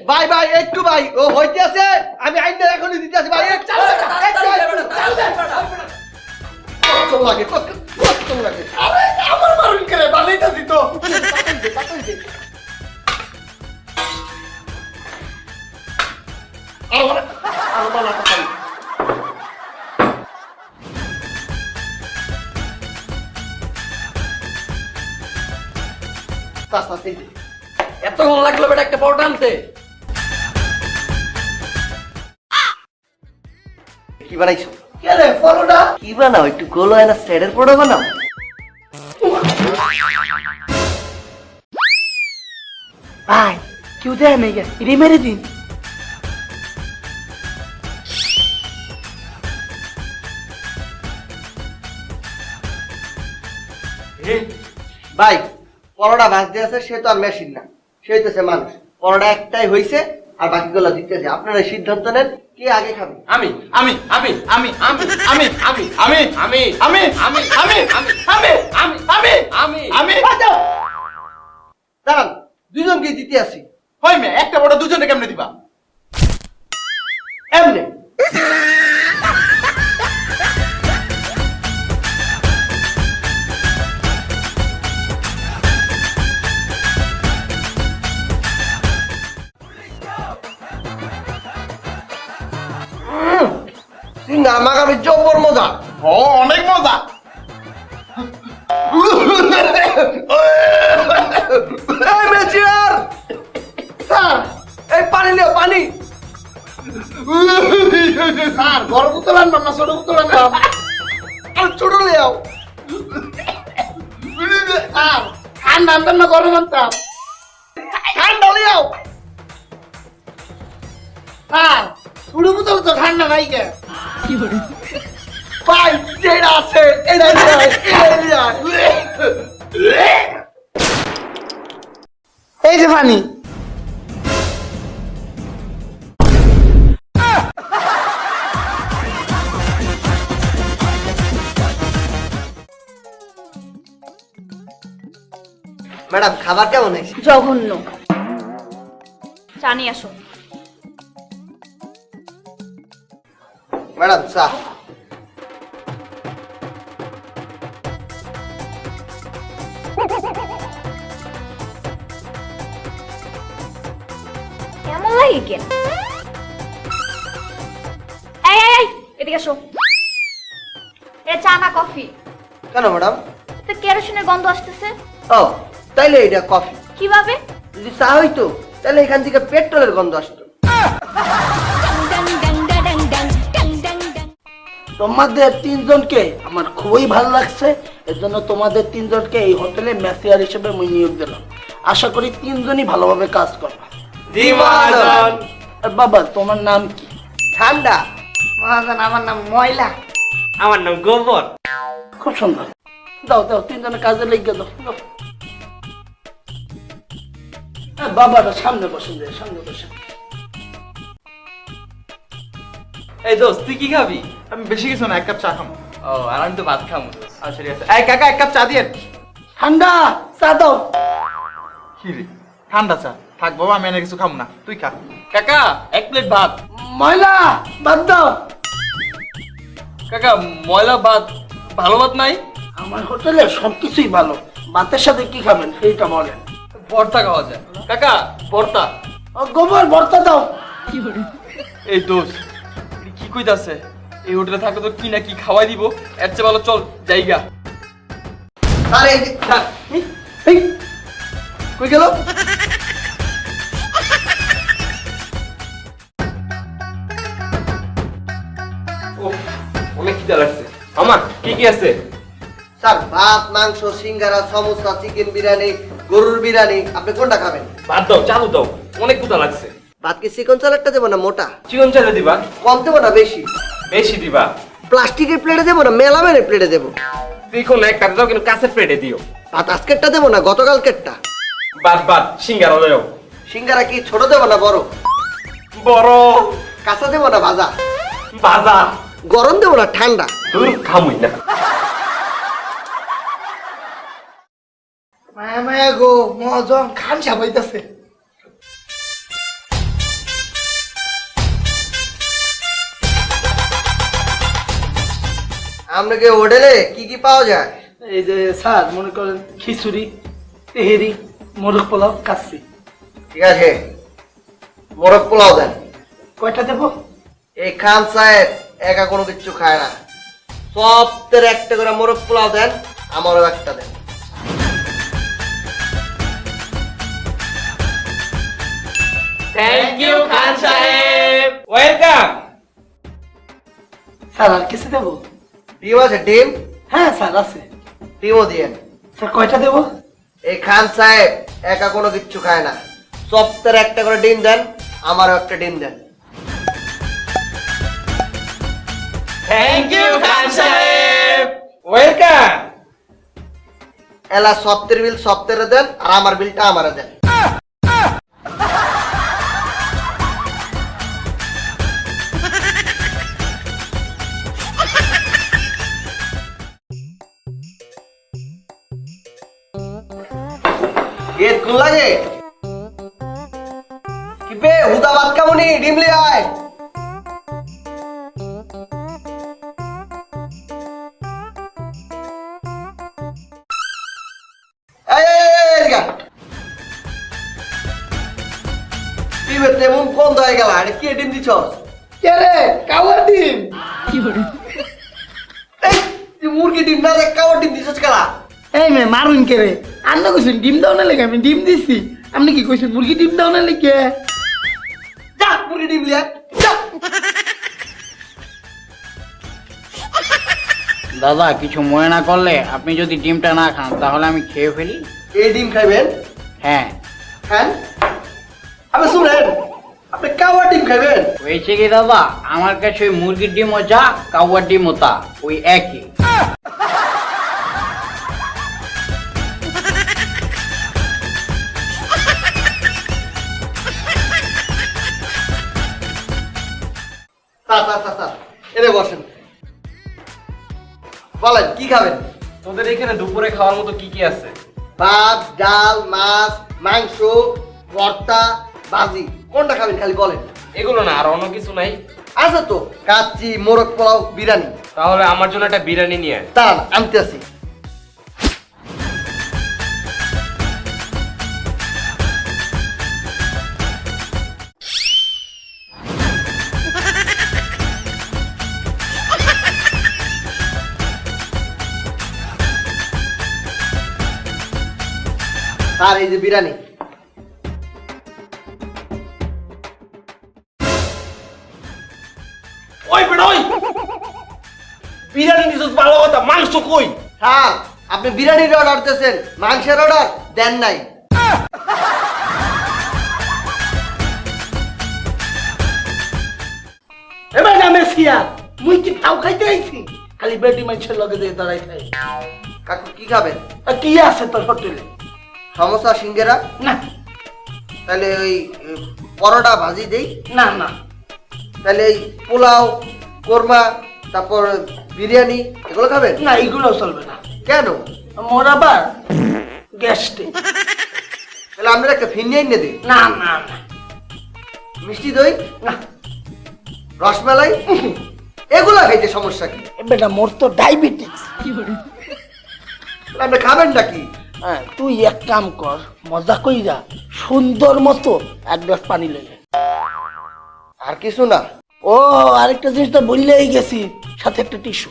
ভাই ভাই একটু ভাই ও হইতে আছে আমি আইনা এখনই দিতে আছি ভাই কত লাগে কত লাগে আরে আমার মারুন করে বানাইতাছি তো এতক্ষণ লাগলো বেটা একটা পরোটা আনতে। কি বানাইছো কে পরোটা কি বানাও একটু গোল হয় না স্ট্রেটের পরোটা বানাও ভাই কেউ দেয় নাই এটা মেরে দিন। ভাই পরোটা ভাজতে আছে সে তো আর মেশিন না সে হইতেছে মানুষ পরোটা একটাই হইছে আর বাকিগুলো দিতেছে আপনারা সিদ্ধান্ত নেন কে আগে খাবে আমি আমি আমি আমি আমি আমি আমি আমি আমি আমি আমি আমি আমি আমি আমি আমি আমি দাঁড়ান দুজনকে দিতে আসি হই মে একটা বড় দুজনে কেমনে দিবা এমনি সিঙ্গার মাগাবি জব্বর মজা ও অনেক মজা এই মেচিয়ার স্যার এই পানি নিও পানি স্যার বড় বোতল আনবাম না ছোট বোতল আনবাম আর ছোট লিয়াও স্যার ঠান্ডা আনতাম না গরম আনতাম ঠান্ডা লিয়াও স্যার ছোট বোতল তো ঠান্ডা নাই কে ভাই যেটা আছে এটাই লিয়াও এটাই লিয়াও এই যে পানি ম্যাডাম খাবার কেমন হয়েছে জঘন্য। চা নিয়ে আসো। ম্যাডাম চা কেমন লাগে কেন? এই এই এই এদিকে আসো। এ চা না কফি? কেন ম্যাডাম তো কেরোসিনের গন্ধ আসতেছে। ও তাইলে এটা কফি কিভাবে? যদি চা হইতো তাহলে এখান থেকে পেট্রোলের গন্ধ আসতো তোমাদের তিনজনকে আমার খুবই ভালো লাগছে এর জন্য তোমাদের তিনজনকে এই হোটেলে ম্যাসিয়ার হিসেবে আমি নিয়োগ দিলাম আশা করি তিনজনই ভালোভাবে কাজ করবে আর বাবা তোমার নাম কি ঠান্ডা মহাজন আমার নাম ময়লা আমার নাম গোবর। খুব সুন্দর দাও দাও তিনজনে কাজে লেগে দাও দাও। বাবাটা সামনে বসে যায় সামনে বসে এই দোস্ত তুই কি খাবি? আমি বেশি কিছু না এক কাপ চা খাবো ও আর আমি তো ভাত খাবো। আচ্ছা ঠিক আছে। এই কাকা এক কাপ চা দিয়ে ঠান্ডা চা দাও কি রে ঠান্ডা চা থাক বাবা আমি এনে কিছু খাবো না তুই খা কাকা এক প্লেট ভাত। ময়লা বাদ দাও কাকা ময়লা ভাত ভালো ভাত নাই? আমার হোটেলে সবকিছুই ভালো ভাতের সাথে কি খাবেন সেইটা বলেন ভর্তা খাওয়া যায়। কাকা ভর্তা। গোবর ভর্তা দাও এই দোস্ত কি কইতাছে? এই হোটেলে থাকলে তো কি না কি খাওয়াই দিব, এর চেয়ে ভালো চল জায়গা। আরে এই যে- এই, কই গেল অনেক খিদা লাগছে। আমার কি কি আছে? স্যার ভাত মাংস সিঙ্গারা সমোসা চিকেন বিরিয়ানি গরুর বিরিয়ানি আপনি কোনটা খাবেন ভাত দাও, চালু দাও, অনেক ক্ষুধা লাগছে। ভাত কি চিকন চালেরটা দেবো না মোটা চিকন চালে দিবা? কম দেবো না বেশি বেশি দিবা। প্লাস্টিকের প্লেটে দেবো না মেলামেনের প্লেটে দেবো তুই কোন একটা দাও কিন্তু কাঁচের প্লেটে দিও। ভাত আজকেরটা দেবো না গতকালকেরটা বাদ বাদ সিঙ্গারা দাও। সিঙ্গারা কি ছোট দেবো না বড় বড়। কাঁচা দেবো না ভাজা ভাজা। গরম দেবো না ঠান্ডা খামুই না। মায়া মায়া গো মহাজন খান সাবাইতেছে। আপনাকে হোটেলে কি কি পাওয়া যায়? এই যে স্যার মনে করেন খিচুড়ি, তেহেরি, মোরগ পোলাও, কাচ্চি। ঠিক আছে, মোরগ পোলাও দেন। কয়টা দেবো? এই খান সাহেব একা কোনো কিছু খায় না, সপ্তাহে একটা করে মোরগ পোলাও দেন, আমারও একটা দেন। থ্যাংক ইউ খান সাহেব, ওয়েলকাম। স্যার আর কিছু দেবো? ডিম আছে? ডিম? হ্যাঁ স্যার আছে। ডিমও দিয়েন। স্যার কয়টা দেবো? এই খান সাহেব একা কোনো কিচ্ছু খায় না, সপ্তাহে একটা করে ডিম দেন, আমারও একটা ডিম দেন। থ্যাংক ইউ খান সাহেব, ওয়েলকাম। এলা সপ্তাহের বিল সপ্তাহে দেন, আর আমার বিলটা আমারে দেন। গেট কোন লাগে কি বে হুদা বাদ কামনি ডিমলি আয়। এই এদিকে ডিমে তেমন বন্ধ হয়ে গেল, আরে কি ডিম দিছস? কে রে? কাওয়ার ডিম। এই তুই মুরগি ডিম না দেখ কাওয়ার ডিম দিছস কেলা? এই মে মারুন কে রে? আন্না কইছেন ডিম দাও না লেগে আমি ডিম দিছি। আপনি কি কইছেন মুরগি ডিম দাও না লেগে? যা মুরগি ডিম লিয়া যা। দাদা কিছু মনে না করলে আপনি যদি ডিমটা না খান তাহলে আমি খেয়ে ফেলি। এই ডিম খাইবেন? হ্যাঁ খান। আপনি শুনেন, আপনি কাওয়ার ডিম খাইবেন? হয়েছে কি দাদা, আমার কাছে ওই মুরগির ডিমও যা কাউয়ার ডিমও তা ওই একই। স্যার এনে বসেন, বলেন কি খাবেন? তোদের এখানে দুপুরে খাওয়ার মতো কি কি আছে? ভাত, ডাল, মাছ, মাংস, ভর্তা, ভাজি, কোনটা খাবেন খালি বলেন। এগুলো না আর অন্য কিছু নাই? আছে তো, কাচ্চি, মোরগ পোলাও, বিরিয়ানি। তাহলে আমার জন্য একটা বিরিয়ানি নিয়ে আয়। দাঁড়ান আনতে আসি। আর এই যে বিরিয়ানি। ওই বেটা ওই, বিরিয়ানি দিছস ভালো কথা, মাংস কই? স্যার আপনি বিরিয়ানির অর্ডার দিতেছেন, মাংসের অর্ডার দেন নাই। এবার না মেসিয়া মুই কি তাও খাইতে আইছি? খালি বেটি মাছের লগে দিয়ে দাঁড়াই খাই। কাকু কি খাবেন? আর কি আছে তোর হোটেলে? সমোসা, সিঙ্গারা? না তাহলে ওই পরোটা ভাজি দেই। না না তাহলে এই পোলাও, কোরমা, তারপর বিরিয়ানি এগুলো খাবেন? না এগুলো চলবে না। কেন? মোর আবার গ্যাস্টে। তাহলে আপনারা একটা ফিরনি এনে দিই। না না না মিষ্টি দই, না রসমালাই এগুলা খাইতে সমস্যা কি? বেটা মোর তো ডায়াবেটিস। তাহলে আপনি খাবেন নাকি? হ্যাঁ তুই এক কাম কর, মজা কইরা সুন্দর মতো এক গ্লাস পানি লইলে। আর কিছু না? ও আরেকটা জিনিস তো বললেই গেছি, সাথে একটা টিস্যু।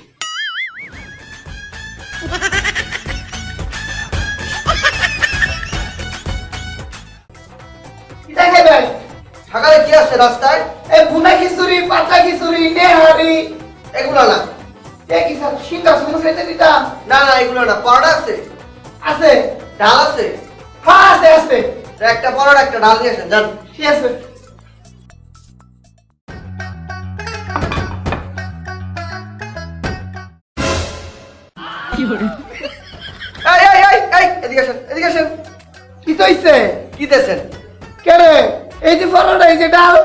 সকালে কি আছে রাস্তায়? এই বুনা খিচুড়ি, পাতলা খিচুড়ি, নেহারি। এগুলো না। কি স্যার সিঙ্গা সমস্যা দিতা? না না এগুলো না। পরোটা আছে? আছে। ডাল আছে? হ্যাঁ আছে আছে। তো একটা পরোটা একটা ডাল দিয়ে আসেন যান। ঠিক আছে। এই এদিকে আসেন, এদিকে আসেন। কি কইছে? কি দিয়েছেন? কে রে? এই যে পরোটা, এই যে ডাল।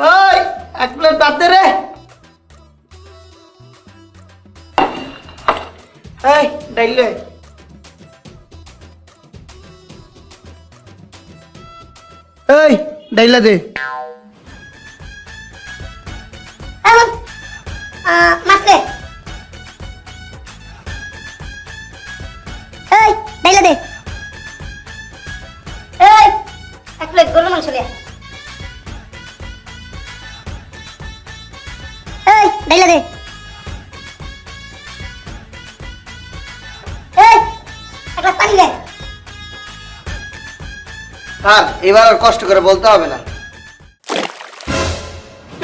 ওই এক প্লেট ভাত দে রে। এই ডাইলে এই ডাইলা দে মাত্রে এই ডাইলা দে এই এক প্লেট গরুর মাংস দে এই ডাইলা দে এই এক গ্লাস পানি দে স্যার এবার আর কষ্ট করে বলতে হবে না।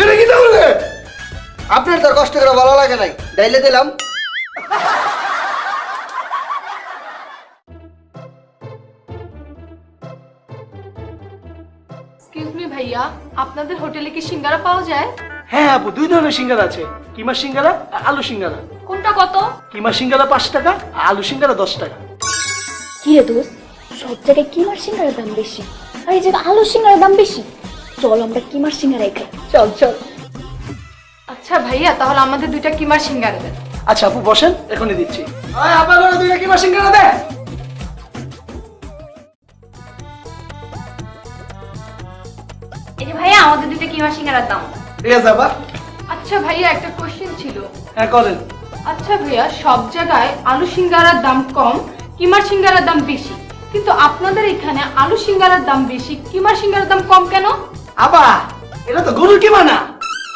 এটা কি তাহলে আপনার তো আর কষ্ট করে ভালো লাগে নাই, ডাইলে দিলাম। এক্সকিউজ মি ভাইয়া, আপনাদের হোটেলে কি সিঙ্গারা পাওয়া যায়? হ্যাঁ আপু, 2 ধরনের সিঙ্গারা আছে, কিমা সিঙ্গারা আর আলু সিঙ্গারা। কোনটা কত? কিমা সিঙ্গারা 5 টাকা আর আলু সিঙ্গারা 10 টাকা। কি রে দোস্ত, সব জায়গায় কিমার সিঙ্গারের দাম বেশি আর এই জায়গায় আলু সিঙ্গারের দাম বেশি। চল আমরা কিমার সিঙ্গারাই খাই, চল চল। আচ্ছা ভাইয়া, তাহলে আমাদের 2টা কিমার সিঙ্গারা দেন। আচ্ছা আপু বসেন, এখনই দিচ্ছি। আয় আবার 2টা কিমা সিঙ্গারা দে। এই যে ভাইয়া, আমাদের 2টা কিমার সিঙ্গারার দাম। ঠিক আছে আপা। আচ্ছা ভাইয়া, একটা কোশ্চেন ছিল। হ্যাঁ করেন। আচ্ছা ভাইয়া, সব জায়গায় আলু সিঙ্গারার দাম কম, কিমার সিঙ্গারার দাম বেশি, কিন্তু আপনাদের এখানে আলু সিঙ্গারার দাম বেশি, কিমার সিঙ্গারার দাম কম কেন? আপা এটা তো গরুর কিমা না,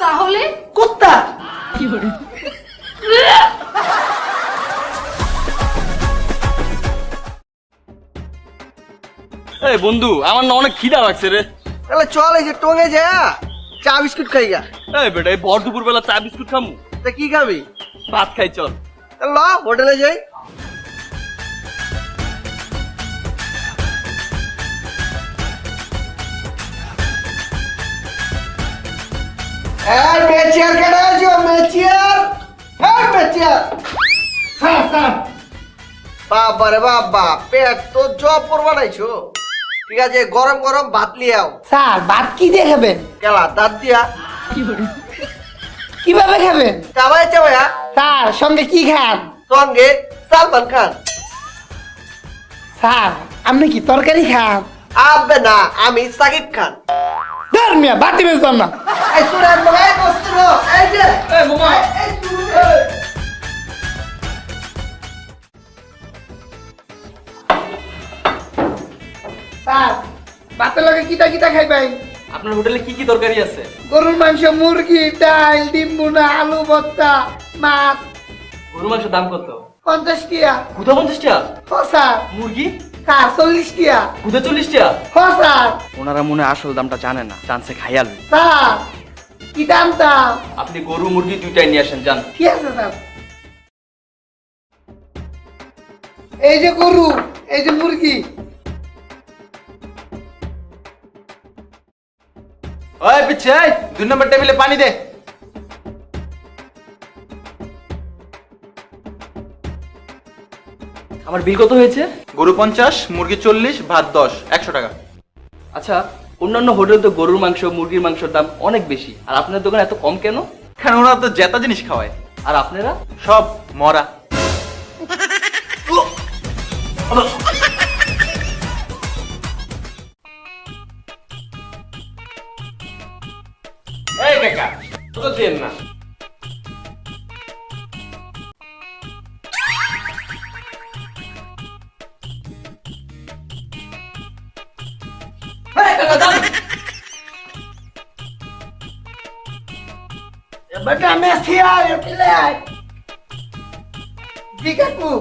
তাহলে কুত্তা। এই বন্ধু, আমার না অনেক খিদা লাগছে রে। তাহলে চল এই যে টঙ্গে যা চা বিস্কুট খাই গা। এই বেটা, এই ভর দুপুর বেলা চা বিস্কুট খামু? তা কি খাবি? ভাত খাই চল। ল হোটেলে যাই। এই মেচিয়ার কেডা আছো? মেচিয়ার, হ্যাঁ মেচিয়ার। বাবা রে বাবা, পেট তো জবর বানাইছো। ঠিক আছে, গরম গরম ভাত লিয়ে আও। স্যার ভাত কি দিয়ে খাবেন? কেলা দাঁত দিয়া কিভাবে খাবেন? চাবাই চাবাইয়া। স্যার সঙ্গে কি খান? সঙ্গে সালমান খান। স্যার আপনি কি তরকারি খান? আবে না, আমি সাকিব খান। ধর মিয়া, বাতি বেচতাম না। এই সুরেন ভাই বসছিল, এই যে এই মামা, এই সুরেন। স্যার ভাতের লগে কিটা কিটা খাইবেন? আপনার হোটেলে কি কি তরকারি আছে? গরুর মাংস, মুরগি, ডাল, ডিম ভুনা, আলু ভর্তা, মাছ। গরু মাংসের দাম কত? 50 টাকা। গুদা 50 টাকা? হ স্যার। মুরগি? স্যার 40 টাকা। গুদা 40 টাকা? হ স্যার। ওনারা মনে হয় আসল দামটা জানে না, চান্সে খাইয়া লই। স্যার কি দামটা? আপনি গরু মুরগি দুইটাই নিয়ে আসেন, যান। ঠিক আছে স্যার। এই যে গরু, এই যে মুরগি। ওই পিচ্ছে, 2 নম্বর টেবিলে পানি দে। আমার বিল কত হয়েছে? গরু 50, মুরগি 40, ভাত 10, 100 টাকা। আচ্ছা, অন্যান্য হোটেল তো গরুর মাংস মুরগির মাংসের দাম অনেক বেশি, আর আপনার দোকানে এত কম কেন? কারণ ওরা তো জেতা জিনিস খাওয়ায়, আর আপনারা? সব মরা। এই কাকা, তো দেন না। বেটা মেসিয়া হোটেলে আয়। জি কাকু,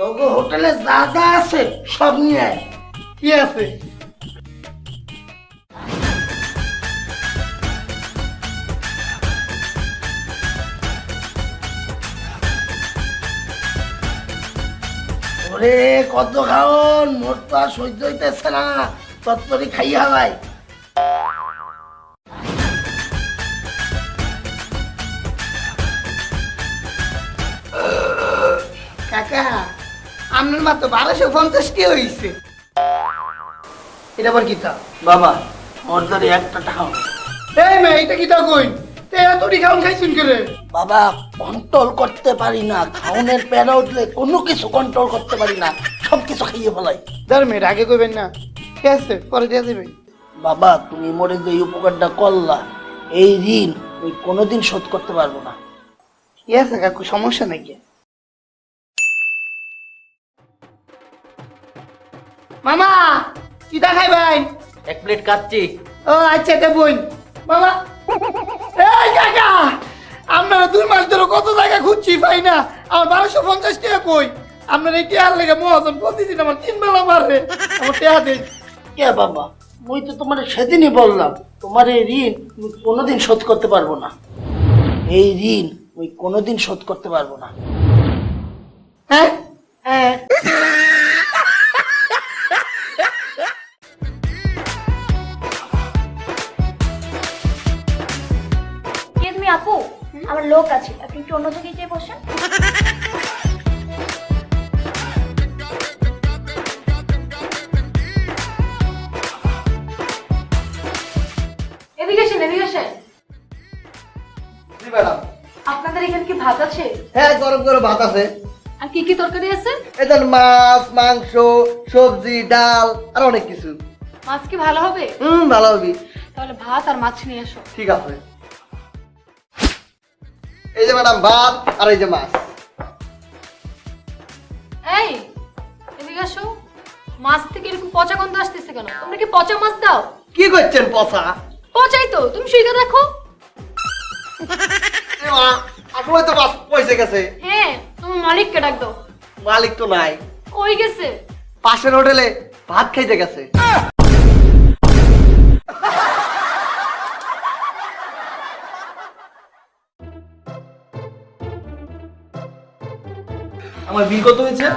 ওগো হোটেলে যা যা আছে সব নিয়ে আয়। কি আছে? ওরে কত খাওন, মোট তো আর সহ্য হইতেছে না, তত্তরি খাইয়া ভাই। কাকা আপনার মাত্র 1250 কি হয়েছে? এটা আবার কিতা? বাবা ওর ধরে একটা টাকা। এই মেয়ে এটা কিতা কই? এতটি খাওন খাইছুন করে বাবা কন্ট্রোল করতে পারি না, খাউনের প্যারা উঠলে কোনো কিছু কন্ট্রোল করতে পারি না, সব কিছু খাইয়ে ফেলাই। ধর্মের আগে কইবেন না, ঠিক আছে পরে দিয়ে দেবেন। বাবা তুমি মরে যে এই উপকারটা করলা, এই ঋণ ওই কোনোদিন শোধ করতে পারবো না। ঠিক আছে কাকু, সমস্যা নাকি? মামা কি দেখাই ভাই? এক প্লেট কাচ্চি। ও আচ্ছা এটা বোন। মামা এই কাকা, আপনারা 2 মাস ধরে কত জায়গা খুঁজছি পাই না, আমার 1250 টাকা কই? আপনার এই টিয়ার লেগে মহাজন প্রতিদিন আমার 3 বেলা মারে, আমার টিয়া দেন। কে বাবা, মুই তো তোমার সেদিনই বললাম তোমার এই ঋণ তুমি কোনোদিন শোধ করতে পারবো না, এই ঋণ ওই কোনোদিন শোধ করতে পারবো না। হ্যাঁ হ্যাঁ কে তুমি আপু? আমার লোক আছে, আপনি একটু অন্য জায়গায় যেয়ে বসেন। এদিকে আসেন, এদিকে আসেন। জি ম্যাডাম। আপনাদের এখানে কি ভাত আছে? হ্যাঁ, গরম গরম ভাত আছে। আর কি কি তরকারি আছে? এদের মাছ, মাংস, সবজি, ডাল আর অনেক কিছু। মাছ কি ভালো হবে? ভালো হবে। তাহলে ভাত আর মাছ নিয়ে এসো। ঠিক আছে। এই যে ম্যাডাম ভাত আর এই যে মাছ। এই এদিকে আসো। মাছ থেকে এরকম পচা গন্ধ আসতেছে কেন? তোমরা কি পচা মাছ দাও? কি করছেন পচা? পচাই তো, তুমি শুইকা দেখো। এ মা, আসলে তো মাছ পয়সা গেছে। হ্যাঁ, তুমি মালিককে ডাক দাও। মালিক তো নাই, কই গেছে? পাশের হোটেলে ভাত খাইতে গেছে। আমার বিল কত হয়েছে?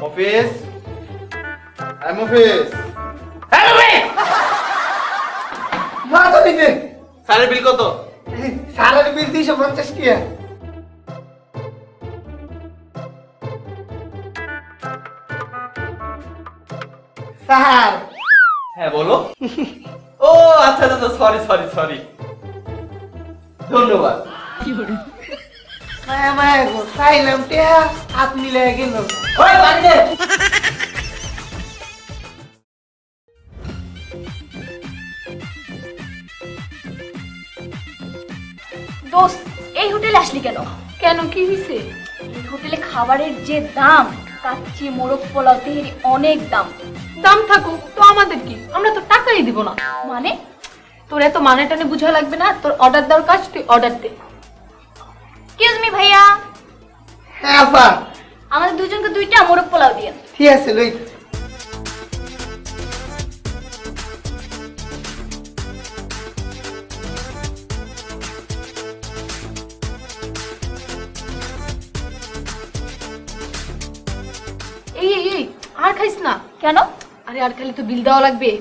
অফিস আই অফিস মা তো নিতে স্যারের বিল কত? সারার বিল 250 টাকা। স্যার হ্যাঁ বলো। ও আচ্ছা আচ্ছা, সরি সরি সরি, ধন্যবাদ। মায়া মায়া গো, চাইলাম টিয়া হাত মিলে গেল। ওই পানি দে। দোস্ত, এই হোটেলে আসলি কেন? কেন, কি হয়েছে? এই হোটেলে খাবারের যে দাম, কাচ্চি, মোরগ পোলাও, তেহেরি অনেক দাম। দাম থাকুক তো আমাদের কি, আমরা তো টাকাই দিব না। মানে তোর এত মানে টানে বুঝা লাগবে না, তোর অর্ডার দেওয়ার কাজ তুই অর্ডার দে। এক্সকিউজ মি ভাইয়া, হ্যাঁ আপা, আমাদের দুজনকে 2টা মোরগ পোলাও দিয়েন। ঠিক আছে লই। এই এই এই, আর খাইস না। কেন? আরে আর খালি তো বিল দেওয়া লাগবে।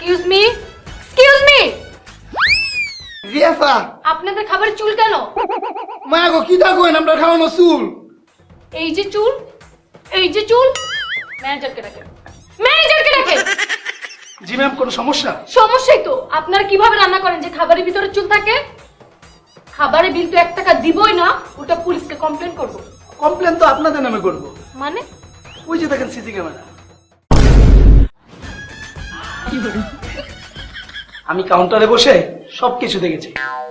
এক্সকিউজ মি, এক্সকিউজ মি, জি আপা। আপনাদের খাবারের চুল কেন? মায়া গো, কি থাকবেন আমরা খাওয়ানো চুল? এই যে চুল, এই যে চুল। ম্যানেজারকে ডাকেন, ম্যানেজারকে ডাকেন। জি ম্যাম, কোনো সমস্যা? সমস্যাই তো, আপনারা কিভাবে রান্না করেন যে খাবারের ভিতরে চুল থাকে? খাবারের বিল তো 1 টাকা দিবই না, ওটা পুলিশকে কমপ্লেন করব। কমপ্লেন তো আপনাদের নামে করবো। মানে? ওই যে দেখেন সিসি ক্যামেরা। আমি কাউন্টারে বসে সবকিছু দেখেছি,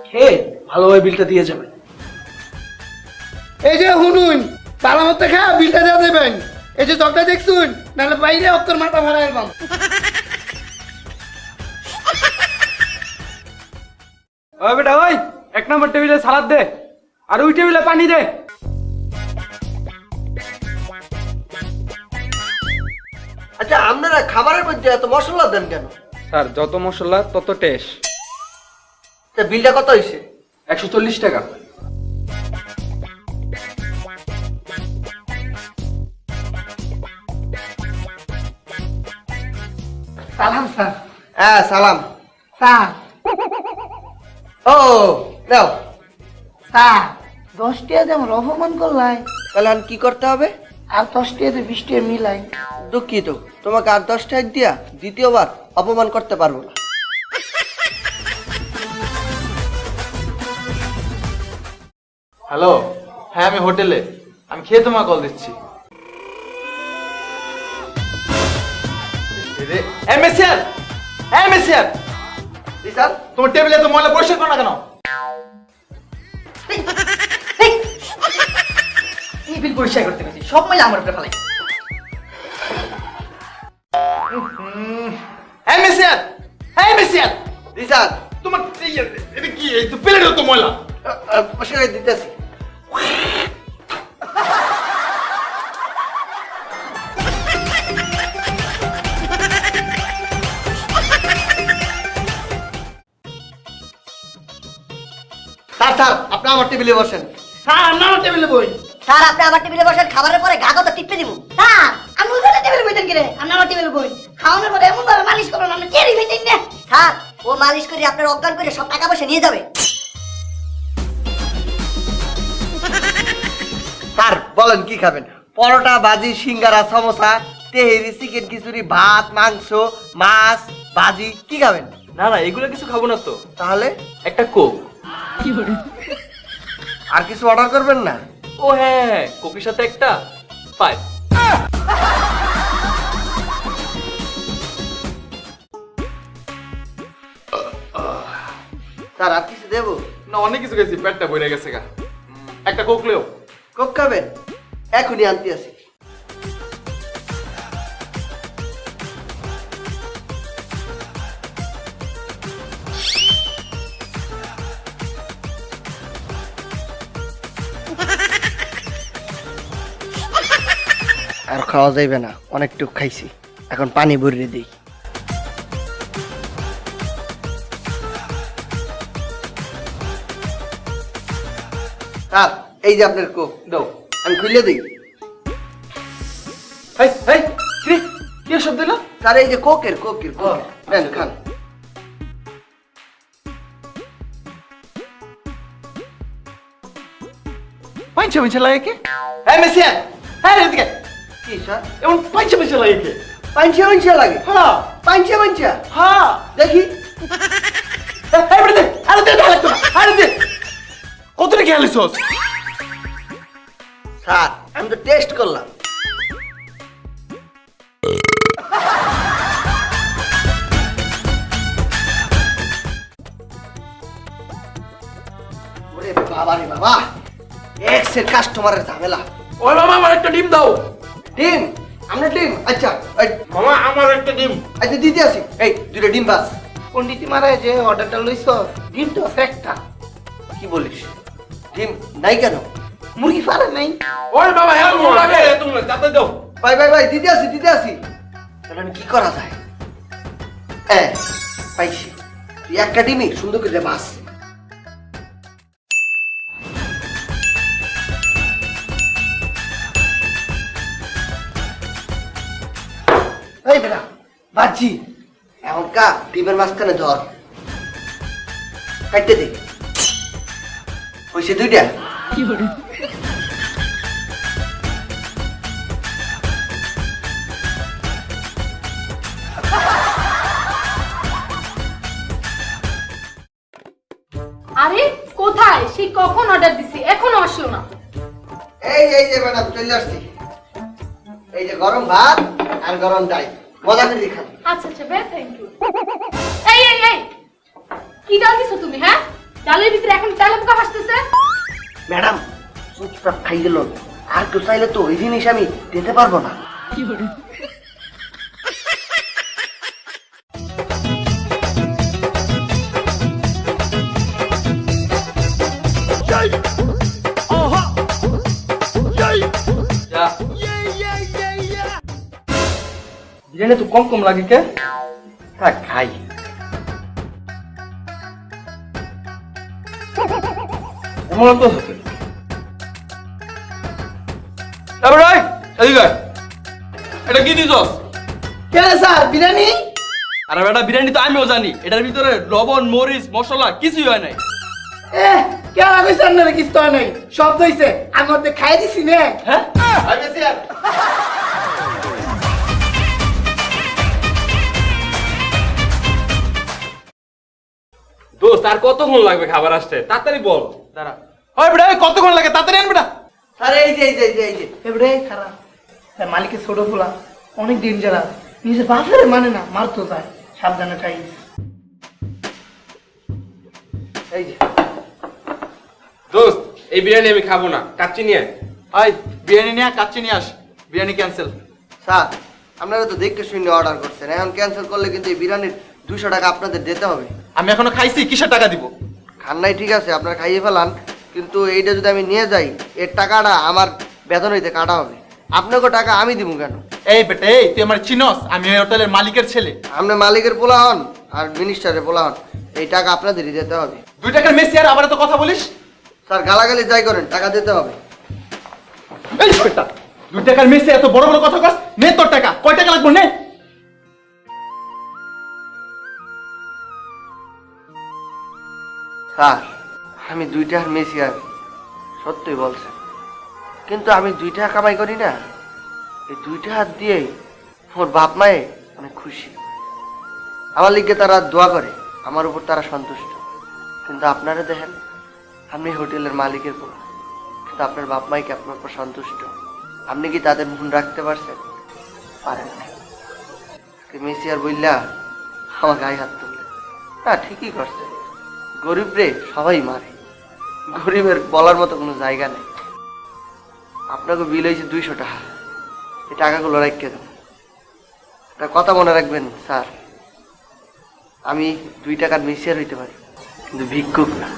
খেয়ে ভালোভাবে বিলটা দিয়ে যাবেন। এই যে হুনুন, তালা মতো খা বিলটা দেওয়া দেবেন। এই যে জগটা দেখছুন, নাহলে বাইরে অত্তর মাথা ভাড়া এরবাম। ওই বেটা ওই, 1 নম্বর টেবিলে সালাদ দে, আর ওই টেবিলে পানি দে। আচ্ছা, আপনারা খাবারের মধ্যে এত মশলা দেন কেন? স্যার, যত মশলা তত টেস্ট। তা বিলটা কত হয়েছে? 140 টাকা। সালাম স্যার। হ্যাঁ সালাম। স্যার ও নাও। স্যার, 10 টাকা দিয়ে আমার অপমান করলাই, তাহলে এখন কি করতে হবে? আর 10 টাকা দিয়ে 20 টাকা মিলাই। দুঃখিত, তোমাকে আর 10 টাকা দিয়া দ্বিতীয়বার অপমান করতে পারবো না। হ্যালো, হ্যাঁ আমি হোটেলে, আমি খেয়ে তোমাকে কল দিচ্ছি। মেসিয়ার, হ্যাঁ মেসিয়ার, জি স্যার। তোমার টেবিলে তো ময়লা পরিষ্কার করো না কেন? টেবিল পরিষ্কার করতে গেছি, সব ময়লা আমার উপরে ফেলাই। হ্যাঁ মেসিয়ার, হ্যাঁ মেসিয়ার, জি স্যার। তোমার এটা কি, এই তো প্লেটের তো ময়লা। পরিষ্কার করে দিতেছি। স্যার স্যার, আপনি আমার টেবিলে বসেন। স্যার আমরা আমার টেবিলে বই। স্যার আপনি আমার টেবিলে বসেন, খাবারের পরে গা কত টিপে দিব। স্যার আমি ওখানে টেবিলে বইতেন কিরে, আপনি আমার টেবিলে বই। খাওয়ানোর পরে এমন ভাবে মালিশ করুন, আপনি টেরি হইতেন না। স্যার ও মালিশ করে আপনার অজ্ঞান করে সব টাকা পয়সা নিয়ে যাবে। স্যার বলেন কি খাবেন? পরোটা, ভাজি, সিঙ্গারা, সমোসা, তেহেরি, চিকেন খিচুড়ি, ভাত, মাংস, মাছ, ভাজি, কি খাবেন? না না, এগুলো কিছু খাবো না তো। তাহলে একটা কোক। আর কিছু অর্ডার করবেন না? ও হ্যাঁ, কোকের সাথে একটা পাইপ। স্যার আর কিছু দেবো? না অনেক কিছু গেছি, পেটটা বইরে গেছে গা। একটা কোক লেও। কোক খাবেন? এখনই আনতে আসি। আর খাওয়া যাইবে না, অনেকটুক খাইছি, এখন পানি ভরিয়ে দিই। স্যার এই যে আপনার কোক, দাও। আমি খুলে দিই। এই এই কি সব দিলা? স্যার এই যে কোকের কোকের কোক, নেন খান। পাঁচা পাঁচা লাগে কে? হ্যাঁ মেসিয়ার, হ্যাঁ এদিকে। কি স্যার? এমন পাঁচা পাঁচা লাগে কে? পাঞ্চা পাঞ্চা লাগে? হ্যাঁ পাঞ্চা পাঞ্চা? হ্যাঁ, দেখি। আরে দে, আরে দে, ঢালা তো, আরে দে। কতটা খেয়ালি সস? স্যার আমি তো টেস্ট করলাম। ওরে বাবা রে বাবা, এক্সের কাস্টমারের ঝামেলা। ওই মামা আমার একটা ডিম দাও। ডিম? আমরা ডিম? আচ্ছা মামা আমার একটা ডিম। আচ্ছা দিতে আসি। এই দুটো ডিম বাস। পন্ডিতি মারা যে অর্ডারটা লইছ, ডিম তো আছে একটা। কি বলিস? ডিম নাই কেন? মুরগি ফারে নাই। ওই মামা হ্যাঁ লাগে তুমি যাতে দাও। ভাই ভাই ভাই দিতে আসি দিতে আসি। তাহলে আমি কি করা যায়? হ্যাঁ পাইছি, তুই একটা ডিমই সুন্দর করে বাস। এই বেটা বাজি, এখন কা ডিমের মাঝখানে ধর, কাটতে দে। হয়েছে দুইটা। আরে কোথায়? সেই কখন অর্ডার দিছি, এখনো আসলো না। এই যে ম্যাডাম চলে আসছি। এই যে গরম ভাত আর গরম ডাল, মজা করে খান। আচ্ছা আচ্ছা, ভেরি থ্যাংক ইউ। এই এই এই, কি ডাল দিছো তুমি? হ্যাঁ, ডালের ভিতরে এখন তেল পোকা ভাসতেছে। ম্যাডাম চুপচাপ খাই গেল, আর কেউ চাইলে তো ওই জিনিস আমি দিতে পারবো না। যা। বিরিয়ানি তো কম কম লাগে কে? থাক খাই। এমন তো হচ্ছে। তারপরে এদিকে আয়। এটা কি দিছস? কেন স্যার বিরিয়ানি? আরে বেটা, বিরিয়ানি তো আমিও জানি, এটার ভিতরে লবণ, মরিচ, মশলা কিছুই হয় নাই। কেন কইছে আপনারা কিছু হয় নাই সব হইছে আমি ওদের খাই দিছি নে হ্যাঁ ভাই মেসিয়ার দোস্ত আর কতক্ষণ লাগবে খাবার আসতে তাড়াতাড়ি বল। দাঁড়া। ওই বেটা ওই কতক্ষণ লাগে তাড়াতাড়ি আন বেটা। স্যার এই যে এই যে এই যে এই যে এবারে খারাপ মালিকের ছোট ফোলা অনেক ডেঞ্জারাস নিজের বাপের মানে না মারতো যায় সাবধানে খাই এই যে দোস্ত এই বিরিয়ানি আমি খাবো না, কাচ্চি নিয়ে আয়। আই বিরিয়ানি নিয়ে কাচ্চি নিয়ে আস, বিরিয়ানি ক্যান্সেল। স্যার আপনারা তো দেখতে শুনে অর্ডার করছেন, এখন ক্যান্সেল করলে কিন্তু এই বিরিয়ানির 200 টাকা আপনাদের দিতে হবে। আমি এখনো খাইছি, কিসের টাকা দিব? খান নাই ঠিক আছে, আপনারা খাইয়ে ফেলান, কিন্তু এইটা যদি আমি নিয়ে যাই এর টাকাটা আমার বেতন হইতে কাটা হবে। আপনাকে টাকা আমি দিব কেন? এই বেটা এই তুই আমার চিনস, আমি এই হোটেলের মালিকের ছেলে। আপনি মালিকের পোলা হন আর মিনিস্টারের পোলা হন, এই টাকা আপনাদেরই দিতে হবে। 2 টাকার মেসি আর আবার তো কথা বলিস। স্যার গালাগালি যাই করেন, টাকা দিতে হবে। এই বেটা 2 টাকার মেসি এত বড় বড় কথা কস, নে তোর টাকা। কয় টাকা লাগবে নে? স্যার আমি 2 টাকার মেসি আর সত্যি বলছেন, কিন্তু আমি 2 টাকা কামাই করি না, এই 2 টাকা দিয়েই ওর বাপ মায়ে অনেক খুশি। আমার লিগে তারা দোয়া করে, আমার উপর তারা সন্তুষ্ট। কিন্তু আপনারা দেখেন আপনি হোটেলের মালিকের পোলা, কিন্তু আপনার বাপ মাই কি আপনার উপর সন্তুষ্ট? আপনি কি তাদের মন রাখতে পারছেন? পারেন না। মেসি আর বললা আমার গায়ে হাত তুললে, না ঠিকই করছে, গরিব রে সবাই মারে, গরিবের বলার মতো কোনো জায়গা নেই। আপনাকে বিল হয়েছে 200 টাকা, এই টাকাগুলো রাখতে দেন। একটা কথা মনে রাখবেন স্যার, আমি 2 টাকার মেসিয়ার হইতে পারি, কিন্তু ভিক্ষুক না।